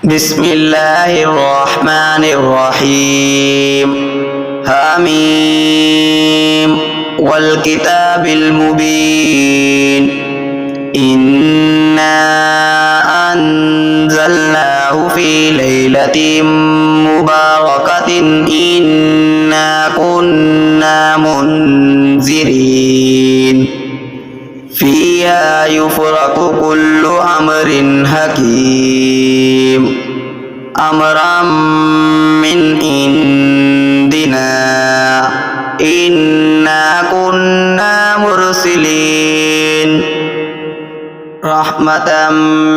بسم الله الرحمن الرحيم حميم والكتاب المبين إنا أنزلناه في ليلة مباركة إنا كنا منذرين فيها يفرق كل أمر حكيم أمرا من عندنا إنا كنا مرسلين رحمة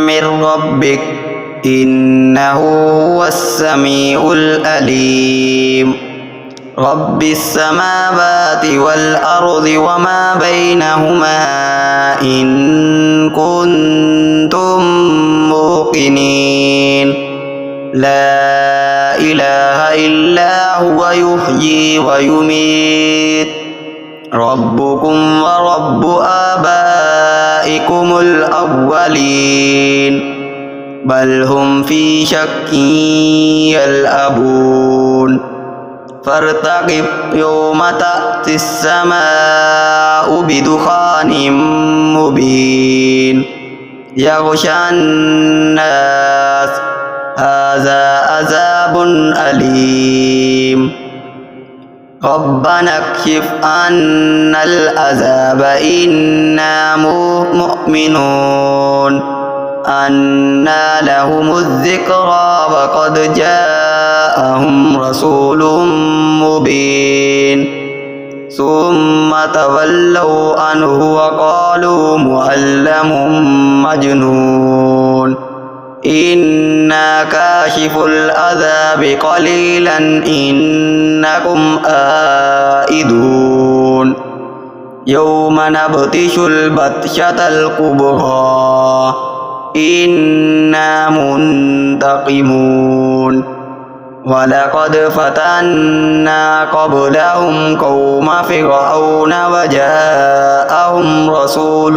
من ربك إنه هو السميع العليم رب السماوات والأرض وما بينهما إن كنتم موقنين لا إله إلا هو يحيي ويميت ربكم ورب آبائكم الأولين بل هم في شك يلعبون فارتقب يوم تأتي السماء بدخان مبين يغشى الناس هذا عذاب أليم ربنا اكشف عنا العذاب إنا مؤمنون أنى لهم الذكرى وقد جاءهم رسول مبين ثم تولوا عنه وقالوا معلم مجنون إنا كاشف العذاب قليلا إنكم عائدون يوم نبطش البطشة الكبرى إنا منتقمون ولقد فتنا قبلهم قوم فرعون وجاءهم رسول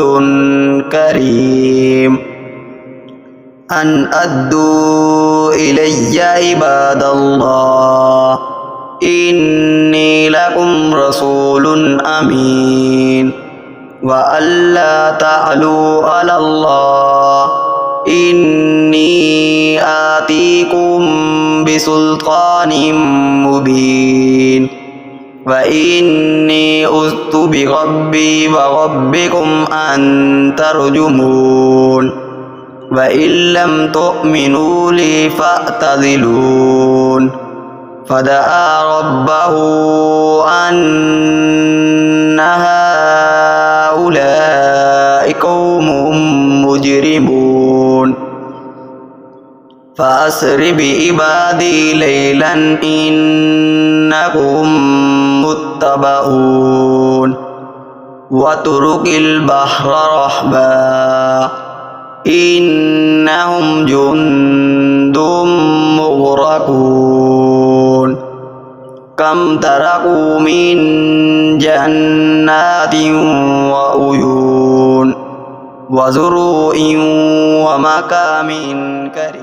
كريم أن أدوا إلي عباد الله إني لكم رسول أمين وألا تعلوا على الله إني آتيكم بسلطان مبين وإني أذت بربي وربكم أن ترجمون وإن لم تؤمنوا لي فاعتزلون فدعا ربه أن هؤلاء قوم مجرمون فأسر بعبادي ليلا إنكم متبعون واترك البحر رحبا إنهم جند مغرقون كم تركوا من جنات وعيون وزروع ومقام كريم